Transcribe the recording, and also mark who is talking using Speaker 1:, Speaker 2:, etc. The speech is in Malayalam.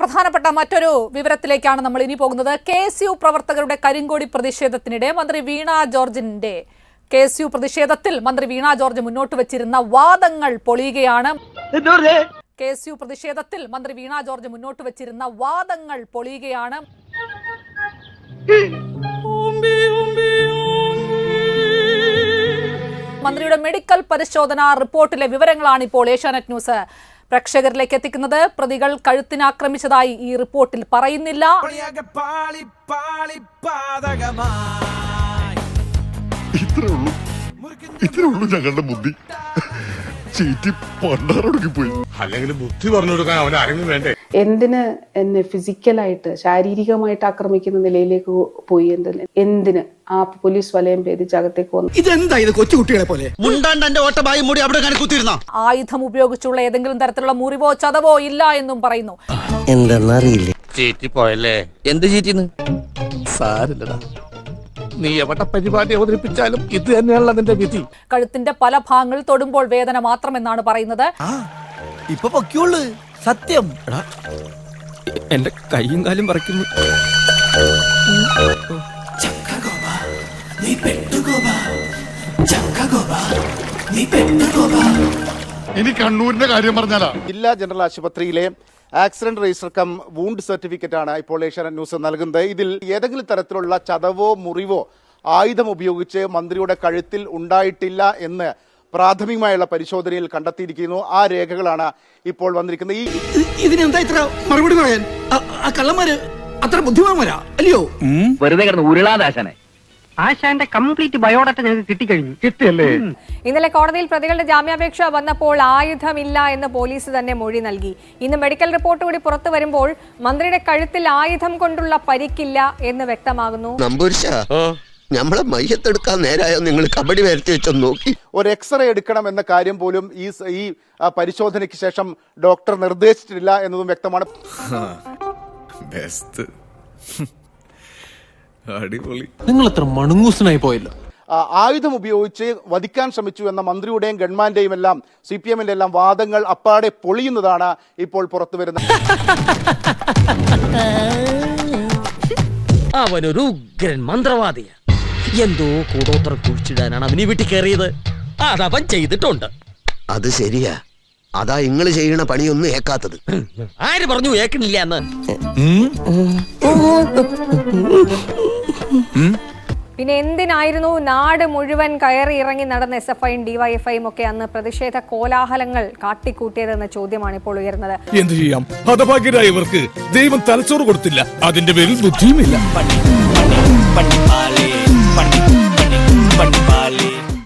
Speaker 1: പ്രധാനപ്പെട്ട മറ്റൊരു വിവരത്തിലേക്കാണ് നമ്മൾ ഇനി പോകുന്നത്. KSU പ്രവർത്തകരുടെ കരിങ്കോടി പ്രതിഷേധത്തിനിടെ മന്ത്രി വീണ ജോർജിന്റെ KSU പ്രതിഷേധത്തിൽ മന്ത്രി വീണ ജോർജ് മുന്നോട്ട് വെച്ചിരുന്ന വാദങ്ങൾ പൊളിയുകയാണ്. KSU പ്രതിഷേധത്തിൽ മന്ത്രി വീണ ജോർജ് മുന്നോട്ട് വെച്ചിരുന്ന വാദങ്ങൾ പൊളിയുകയാണ്. മന്ത്രിയുടെ മെഡിക്കൽ പരിശോധനാ റിപ്പോർട്ടിലെ വിവരങ്ങളാണ് ഇപ്പോൾ ഏഷ്യാനെറ്റ് ന്യൂസ് പ്രേക്ഷകരിലേക്ക് എത്തിക്കുന്നത്. പ്രതികൾ കഴുത്തിന് ആക്രമിച്ചതായി ഈ റിപ്പോർട്ടിൽ പറയുന്നില്ല.
Speaker 2: ഞങ്ങളുടെ ബുദ്ധി അല്ലെങ്കിൽ ബുദ്ധി പറഞ്ഞു കൊടുക്കാൻ അവൻ ആരെങ്കിലും വേണ്ടേ?
Speaker 3: എന്തിന് എന്നെ ഫിസിക്കലായിട്ട് ശാരീരികമായിട്ട് ആക്രമിക്കുന്ന നിലയിലേക്ക് പോയി? എന്തിന് ആ പോലീസ് വലയം ഭേദിച്ച് അകത്തേക്ക് വന്നു?
Speaker 4: ഇതെന്താ ഇത് കൊച്ചുകുട്ടികളെ പോലെ
Speaker 1: ആയുധം ഉപയോഗിച്ചുള്ള ഏതെങ്കിലും തരത്തിലുള്ള മുറിവോ ചതവോ ഇല്ല എന്നും പറയുന്നു.
Speaker 5: പോയല്ലേ? എന്ത് ചീറ്റിന്ന്
Speaker 2: സാരില്ലടാ, നീ എവിടെ പരിപാടി അവതരിപ്പിച്ചാലും ഇത് തന്നെയാണല്ലോ അതിന്റെ വിധി.
Speaker 1: കഴുത്തിന്റെ പല ഭാഗങ്ങൾ തൊടുമ്പോൾ വേദന മാത്രമെന്നാണ് പറയുന്നത്.
Speaker 4: ഇപ്പൊ പൊക്കിയുള്ളു സത്യം.
Speaker 6: എന്റെ കൈയും കാലും പറിക്കുന്നു.
Speaker 2: ഇനി കണ്ണൂരിന്റെ കാര്യം പറഞ്ഞാലാ
Speaker 7: ജില്ലാ ജനറൽ ആശുപത്രിയിലെ accident register cum wound certificate ആണ് ഇപ്പോൾ ഏഷ്യാനെറ്റ് ന്യൂസ് നൽകുന്നത്. ഇതിൽ ഏതെങ്കിലും തരത്തിലുള്ള ചതവോ മുറിവോ ആയുധം ഉപയോഗിച്ച് മന്ത്രിയുടെ കഴുത്തിൽ ഉണ്ടായിട്ടില്ല എന്ന് പ്രാഥമികമായുള്ള പരിശോധനയിൽ കണ്ടെത്തിയിരിക്കുന്നു. ആ രേഖകളാണ് ഇപ്പോൾ വന്നിരിക്കുന്നത്.
Speaker 4: ഇതിനെന്താ ഇത്ര മറുപടി പറയാൻ? ആ കള്ളന്മാര് അത്ര ബുദ്ധിമാന്മാരാ അല്ലയോ?
Speaker 5: വെറുതെ കിടന്ന് ഉരുളാദാശനെ ആശാന്റെ കംപ്ലീറ്റ് ബയോഡാറ്റ ഞങ്ങൾക്ക് കിട്ടിക്കഴിഞ്ഞു. കിട്ടിയല്ലേ?
Speaker 8: ഇന്നലെ കോടതിയിൽ പ്രതികളുടെ ജാമ്യാപേക്ഷ വന്നപ്പോൾ ആയുധമില്ല എന്ന് പോലീസ് തന്നെ മൊഴി നൽകി. ഇന്ന് മെഡിക്കൽ റിപ്പോർട്ട് കൂടി പുറത്തു വരുമ്പോൾ മന്ത്രിയുടെ കഴുത്തിൽ ആയുധം കൊണ്ടുള്ള പരിക്കില്ല എന്ന് വ്യക്തമാകുന്നു.
Speaker 9: നമ്മളെ മയ്യത്തെടുക്കാൻ നേരായോ നിങ്ങൾ കബഡി വരച്ച് വെച്ചൊന്ന് നോക്കി.
Speaker 7: ഒരു എക്സ്റേ എടുക്കണം എന്ന കാര്യം പോലും ഈ പരിശോധനയ്ക്ക് ശേഷം ഡോക്ടർ നിർദ്ദേശിച്ചിട്ടില്ല എന്നതും വ്യക്തമാണ്.
Speaker 6: നിങ്ങൾ എത്ര മണുങ്ങൂസനായി പോയല്ലോ.
Speaker 7: ആയുധം ഉപയോഗിച്ച് വധിക്കാൻ ശ്രമിച്ചു എന്ന മന്ത്രിയുടെയും ഗവൺമെന്റിന്റെയും എല്ലാം CPM-ന്റെ എല്ലാം വാദങ്ങൾ അപ്പാടെ പൊളിയുന്നതാണ് ഇപ്പോൾ പുറത്തു വരുന്നത്.
Speaker 5: അവനൊരു ഉഗ്രൻ മന്ത്രവാദിയ. എന്തോ കൂടോത്രം കുഴിച്ചിടാനാണ് അവന് വീട്ടിൽ കയറിയത്. അതവൻ ചെയ്തിട്ടുണ്ട്.
Speaker 9: അത് ശരിയാ. അതാ ഇങ്ങള് ചെയ്യണ പണിയൊന്നും ഏക്കാത്തത്.
Speaker 5: ആര് പറഞ്ഞു ഏക്കണില്ല എന്ന്?
Speaker 8: പിന്നെ എന്തിനായിരുന്നു നാട് മുഴുവൻ കയറി ഇറങ്ങി നടന്ന SFIയും DYFIയും ഒക്കെ അന്ന് പ്രതിഷേധ കോലാഹലങ്ങൾ കാട്ടിക്കൂട്ടിയതെന്ന ചോദ്യമാണ് ഇപ്പോൾ ഉയർന്നത്.
Speaker 2: എന്ത് ചെയ്യാം, ഹതഭാഗ്യരായ ഇവർക്ക് ദൈവം തലച്ചോറ് കൊടുത്തില്ല, അതിന്റെ പേരിൽ ബുദ്ധിയുമില്ല.